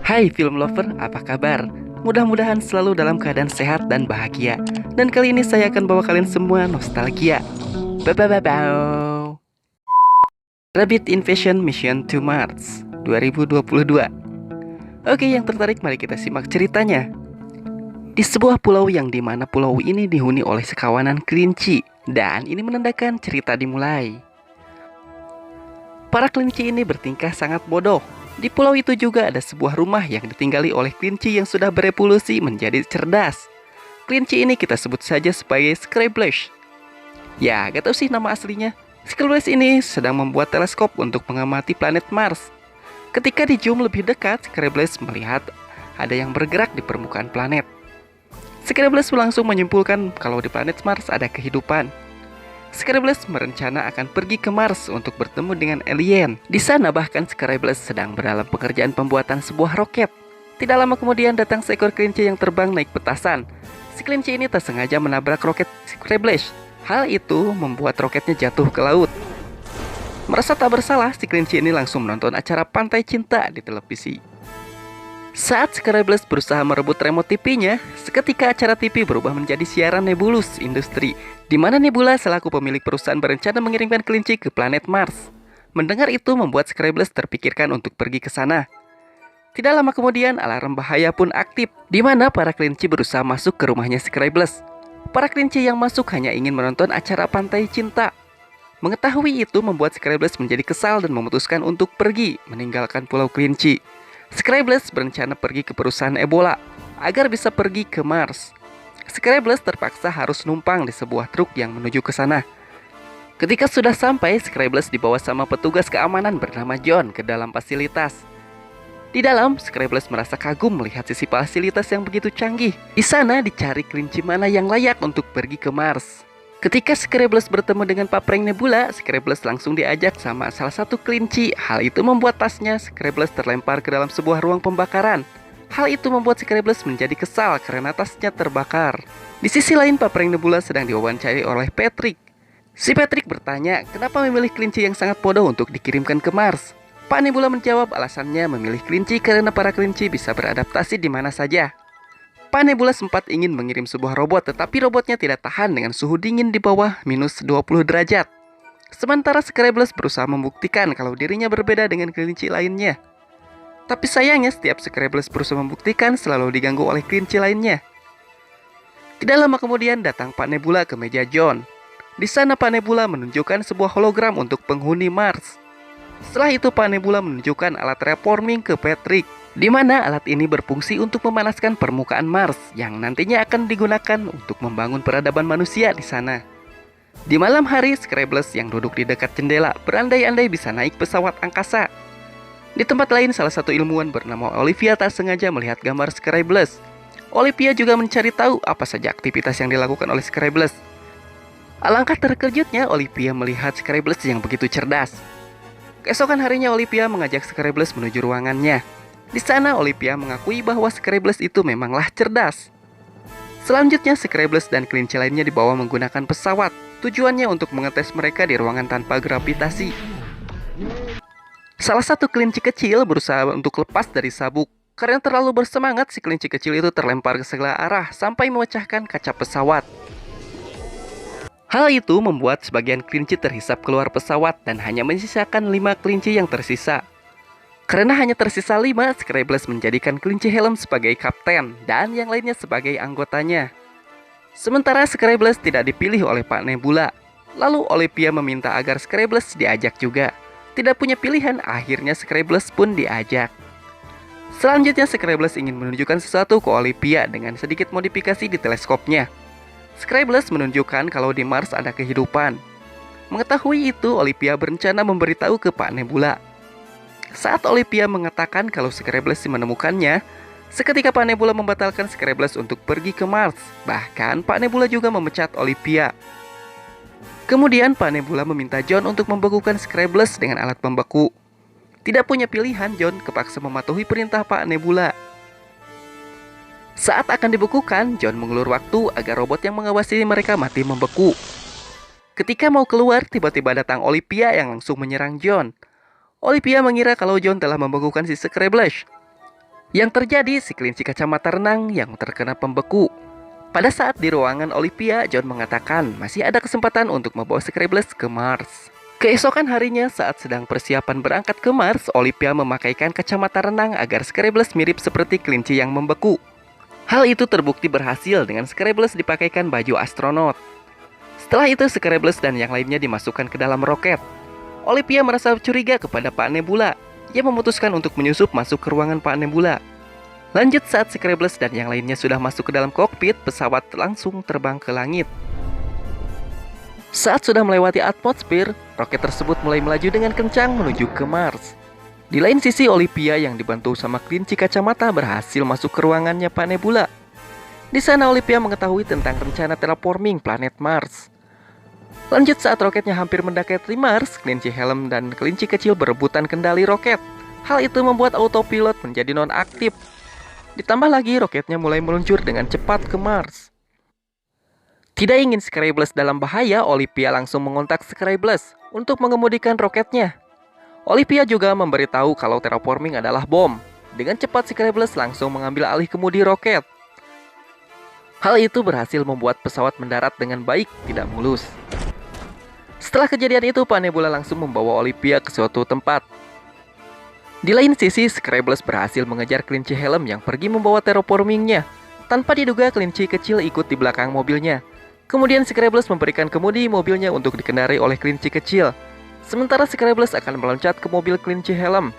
Hai film lover, apa kabar? Mudah-mudahan selalu dalam keadaan sehat dan bahagia. Dan kali ini saya akan bawa kalian semua nostalgia. Babababau. Rabbit Invasion Mission to Mars 2022. Oke, yang tertarik mari kita simak ceritanya. Di sebuah pulau yang dimana pulau ini dihuni oleh sekawanan kelinci. Dan ini menandakan cerita dimulai. Para kelinci ini bertingkah sangat bodoh. Di pulau itu juga ada sebuah rumah yang ditinggali oleh kelinci yang sudah berevolusi menjadi cerdas. Kelinci ini kita sebut saja sebagai Scribblish. Ya, gak tahu sih nama aslinya. Scribblish ini sedang membuat teleskop untuk mengamati planet Mars. Ketika di zoom lebih dekat, Scribblish melihat ada yang bergerak di permukaan planet. Scribblish langsung menyimpulkan kalau di planet Mars ada kehidupan. Scribblish merencana akan pergi ke Mars untuk bertemu dengan alien. Di sana bahkan Scribblish sedang berdalam pekerjaan pembuatan sebuah roket. Tidak lama kemudian datang seekor kelinci yang terbang naik petasan. Si kelinci ini tak sengaja menabrak roket Scribblish. Hal itu membuat roketnya jatuh ke laut. Merasa tak bersalah, si kelinci ini langsung menonton acara Pantai Cinta di televisi. Saat Scribblish berusaha merebut remote TV-nya, seketika acara TV berubah menjadi siaran Nebulus Industri, di mana Nebula selaku pemilik perusahaan berencana mengirimkan kelinci ke planet Mars. Mendengar itu membuat Scribblish terpikirkan untuk pergi ke sana. Tidak lama kemudian, alarm bahaya pun aktif, di mana para kelinci berusaha masuk ke rumahnya Scribblish. Para kelinci yang masuk hanya ingin menonton acara Pantai Cinta. Mengetahui itu membuat Scribblish menjadi kesal dan memutuskan untuk pergi, meninggalkan pulau kelinci. Scribblish berencana pergi ke perusahaan Ebola agar bisa pergi ke Mars. Scribblish terpaksa harus numpang di sebuah truk yang menuju ke sana. Ketika sudah sampai, Scribblish dibawa sama petugas keamanan bernama John ke dalam fasilitas. Di dalam, Scribblish merasa kagum melihat sisi fasilitas yang begitu canggih. Di sana dicari kelinci mana yang layak untuk pergi ke Mars. Ketika Scribblish bertemu dengan Papreng Nebula, Scribblish langsung diajak sama salah satu kelinci. Hal itu membuat tasnya Scribblish terlempar ke dalam sebuah ruang pembakaran. Hal itu membuat Scribblish menjadi kesal karena tasnya terbakar. Di sisi lain, Papreng Nebula sedang diwawancari oleh Patrick. Si Patrick bertanya, kenapa memilih kelinci yang sangat bodoh untuk dikirimkan ke Mars? Pak Nebula menjawab alasannya memilih kelinci karena para kelinci bisa beradaptasi di mana saja. Pak Nebula sempat ingin mengirim sebuah robot, tetapi robotnya tidak tahan dengan suhu dingin di bawah minus 20 derajat. Sementara Scribblish berusaha membuktikan kalau dirinya berbeda dengan kelinci lainnya. Tapi sayangnya setiap Scribblish berusaha membuktikan selalu diganggu oleh kelinci lainnya. Tidak lama kemudian datang Pak Nebula ke meja John. Di sana Pak Nebula menunjukkan sebuah hologram untuk penghuni Mars. Setelah itu Pak Nebula menunjukkan alat reforming ke Patrick, di mana alat ini berfungsi untuk memanaskan permukaan Mars yang nantinya akan digunakan untuk membangun peradaban manusia di sana. Di malam hari, Scribblish yang duduk di dekat jendela berandai-andai bisa naik pesawat angkasa. Di tempat lain, salah satu ilmuwan bernama Olivia tak sengaja melihat gambar Scribblish. Olivia juga mencari tahu apa saja aktivitas yang dilakukan oleh Scribblish. Alangkah terkejutnya Olivia melihat Scribblish yang begitu cerdas. Keesokan harinya Olivia mengajak Scribblish menuju ruangannya. Di sana Olivia mengakui bahwa Scribblish itu memanglah cerdas. Selanjutnya Scribblish dan kelinci lainnya dibawa menggunakan pesawat. Tujuannya untuk mengetes mereka di ruangan tanpa gravitasi. Salah satu kelinci kecil berusaha untuk lepas dari sabuk. Karena terlalu bersemangat, si kelinci kecil itu terlempar ke segala arah sampai memecahkan kaca pesawat. Hal itu membuat sebagian kelinci terhisap keluar pesawat dan hanya menyisakan 5 kelinci yang tersisa. Karena hanya tersisa 5, Scribblish menjadikan kelinci helm sebagai kapten dan yang lainnya sebagai anggotanya. Sementara Scribblish tidak dipilih oleh Pak Nebula. Lalu Olivia meminta agar Scribblish diajak juga. Tidak punya pilihan, akhirnya Scribblish pun diajak. Selanjutnya Scribblish ingin menunjukkan sesuatu ke Olivia dengan sedikit modifikasi di teleskopnya. Scribblish menunjukkan kalau di Mars ada kehidupan. Mengetahui itu, Olivia berencana memberitahu ke Pak Nebula. Saat Olivia mengatakan kalau Scribblish menemukannya, seketika Pak Nebula membatalkan Scribblish untuk pergi ke Mars. Bahkan Pak Nebula juga memecat Olivia. Kemudian Pak Nebula meminta John untuk membekukan Scribblish dengan alat pembeku. Tidak punya pilihan, John kepaksa mematuhi perintah Pak Nebula. Saat akan dibekukan, John mengulur waktu agar robot yang mengawasi mereka mati membeku. Ketika mau keluar, tiba-tiba datang Olivia yang langsung menyerang John. Olivia mengira kalau John telah membekukan si Scribblish. Yang terjadi, si kelinci kacamata renang yang terkena pembeku. Pada saat di ruangan Olivia, John mengatakan masih ada kesempatan untuk membawa Scribbles ke Mars. Keesokan harinya, saat sedang persiapan berangkat ke Mars, Olivia memakaikan kacamata renang agar Scribbles mirip seperti kelinci yang membeku. Hal itu terbukti berhasil dengan Scribbles dipakaikan baju astronot. Setelah itu, Scribbles dan yang lainnya dimasukkan ke dalam roket. Olivia merasa curiga kepada Pak Nebula. Ia memutuskan untuk menyusup masuk ke ruangan Pak Nebula. Lanjut, saat Scribbles dan yang lainnya sudah masuk ke dalam kokpit, pesawat langsung terbang ke langit. Saat sudah melewati atmosfer, roket tersebut mulai melaju dengan kencang menuju ke Mars. Di lain sisi, Olivia yang dibantu sama kelinci kacamata berhasil masuk ke ruangannya Pak Nebula. Di sana Olivia mengetahui tentang rencana terraforming planet Mars. Lanjut, saat roketnya hampir mendekati Mars, kelinci helm dan kelinci kecil berebutan kendali roket. Hal itu membuat autopilot menjadi nonaktif. Ditambah lagi, roketnya mulai meluncur dengan cepat ke Mars. Tidak ingin Scribbles dalam bahaya, Olivia langsung mengontak Scribbles untuk mengemudikan roketnya. Olivia juga memberitahu kalau terraforming adalah bom. Dengan cepat Scribbles langsung mengambil alih kemudi roket. Hal itu berhasil membuat pesawat mendarat dengan baik, tidak mulus. Setelah kejadian itu, Pak Nebula langsung membawa Olivia ke suatu tempat. Di lain sisi, Scribbles berhasil mengejar kelinci helm yang pergi membawa terraformingnya. Tanpa diduga, kelinci kecil ikut di belakang mobilnya. Kemudian Scribbles memberikan kemudi mobilnya untuk dikendarai oleh kelinci kecil. Sementara Scribbles akan meloncat ke mobil kelinci helm.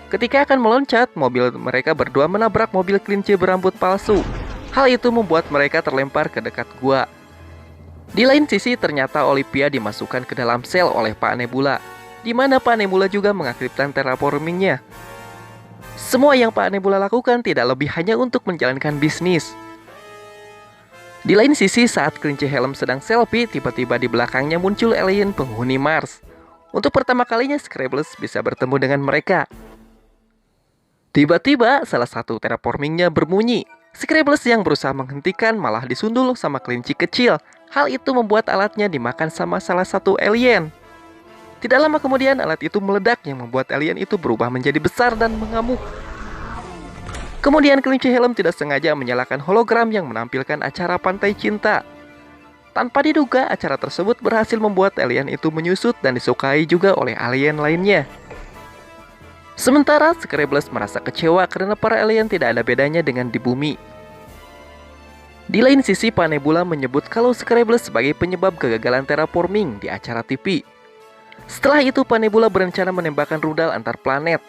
Ketika akan meloncat, mobil mereka berdua menabrak mobil kelinci berambut palsu. Hal itu membuat mereka terlempar ke dekat gua. Di lain sisi, ternyata Olivia dimasukkan ke dalam sel oleh Pak Nebula, di mana Pak Nebula juga mengaktifkan terraformingnya. Semua yang Pak Nebula lakukan tidak lebih hanya untuk menjalankan bisnis. Di lain sisi, saat kelinci helm sedang selfie, tiba-tiba di belakangnya muncul alien penghuni Mars. Untuk pertama kalinya, Scribbles bisa bertemu dengan mereka. Tiba-tiba, salah satu terraformingnya berbunyi. Scribbles yang berusaha menghentikan malah disundul sama kelinci kecil. Hal itu membuat alatnya dimakan sama salah satu alien. Tidak lama kemudian, alat itu meledak yang membuat alien itu berubah menjadi besar dan mengamuk. Kemudian kelinci helm tidak sengaja menyalakan hologram yang menampilkan acara pantai cinta. Tanpa diduga, acara tersebut berhasil membuat alien itu menyusut dan disukai juga oleh alien lainnya. Sementara Scribbles merasa kecewa karena para alien tidak ada bedanya dengan di bumi. Di lain sisi, Pak Nebula menyebut kalau Scribbles sebagai penyebab kegagalan terraforming di acara TV. Setelah itu, Pak Nebula berencana menembakkan rudal antar planet.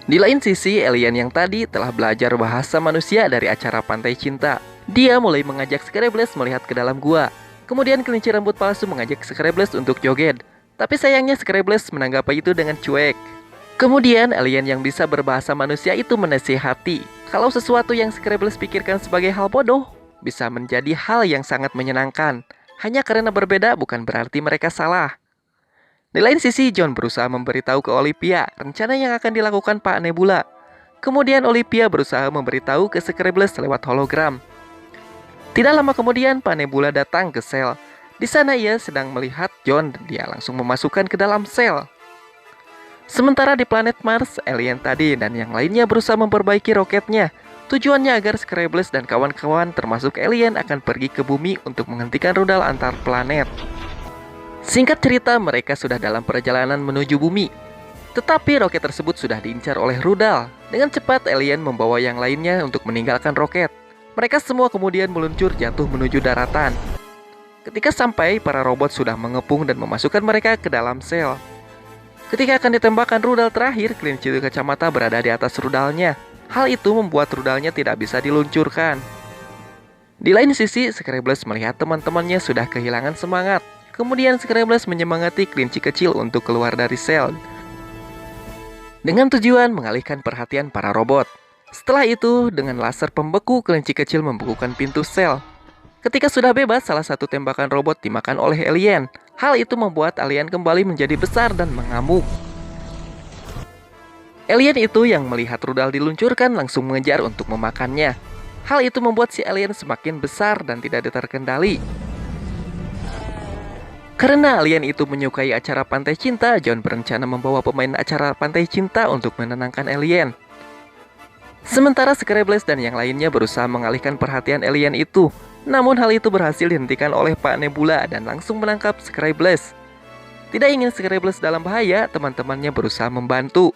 Di lain sisi, alien yang tadi telah belajar bahasa manusia dari acara pantai cinta. Dia mulai mengajak Scribbles melihat ke dalam gua. Kemudian kelinci rambut palsu mengajak Scribbles untuk joget. Tapi sayangnya Scribbles menanggapi itu dengan cuek. Kemudian alien yang bisa berbahasa manusia itu menasihati kalau sesuatu yang Scribbles pikirkan sebagai hal bodoh bisa menjadi hal yang sangat menyenangkan. Hanya karena berbeda bukan berarti mereka salah. Di lain sisi, John berusaha memberitahu ke Olivia rencana yang akan dilakukan Pak Nebula. Kemudian Olivia berusaha memberitahu ke Scribbles lewat hologram. Tidak lama kemudian, Pak Nebula datang ke sel. Di sana ia sedang melihat John dan dia langsung memasukkan ke dalam sel. Sementara di planet Mars, alien tadi dan yang lainnya berusaha memperbaiki roketnya. Tujuannya agar Scribbles dan kawan-kawan termasuk alien akan pergi ke bumi untuk menghentikan rudal antar planet. Singkat cerita, mereka sudah dalam perjalanan menuju bumi. Tetapi roket tersebut sudah diincar oleh rudal. Dengan cepat, alien membawa yang lainnya untuk meninggalkan roket. Mereka semua kemudian meluncur jatuh menuju daratan. Ketika sampai, para robot sudah mengepung dan memasukkan mereka ke dalam sel. Ketika akan ditembakkan rudal terakhir, kelinci kacamata berada di atas rudalnya. Hal itu membuat rudalnya tidak bisa diluncurkan. Di lain sisi, Scribbles melihat teman-temannya sudah kehilangan semangat. Kemudian Scribbles menyemangati kelinci kecil untuk keluar dari sel dengan tujuan mengalihkan perhatian para robot. Setelah itu, dengan laser pembeku, kelinci kecil membekukan pintu sel. Ketika sudah bebas, salah satu tembakan robot dimakan oleh alien. Hal itu membuat alien kembali menjadi besar dan mengamuk. Alien itu yang melihat rudal diluncurkan langsung mengejar untuk memakannya. Hal itu membuat si alien semakin besar dan tidak terkendali. Karena alien itu menyukai acara pantai cinta, John berencana membawa pemain acara pantai cinta untuk menenangkan alien. Sementara Scribbles dan yang lainnya berusaha mengalihkan perhatian alien itu. Namun hal itu berhasil dihentikan oleh Pak Nebula dan langsung menangkap Scribbles. Tidak ingin Scribbles dalam bahaya, teman-temannya berusaha membantu.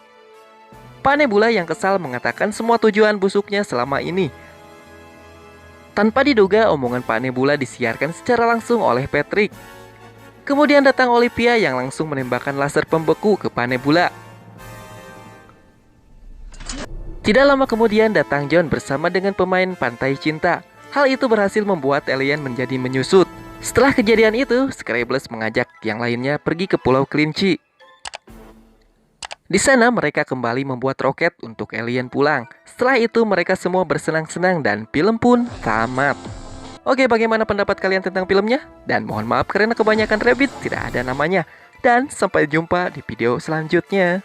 Pak Nebula yang kesal mengatakan semua tujuan busuknya selama ini. Tanpa diduga, omongan Pak Nebula disiarkan secara langsung oleh Patrick. Kemudian datang Olivia yang langsung menembakkan laser pembeku ke Pak Nebula. Tidak lama kemudian datang John bersama dengan pemain Pantai Cinta. Hal itu berhasil membuat alien menjadi menyusut. Setelah kejadian itu, Scribbles mengajak yang lainnya pergi ke Pulau Kelinci. Di sana mereka kembali membuat roket untuk alien pulang. Setelah itu mereka semua bersenang-senang dan film pun tamat. Oke, bagaimana pendapat kalian tentang filmnya? Dan mohon maaf karena kebanyakan rabbit tidak ada namanya. Dan sampai jumpa di video selanjutnya.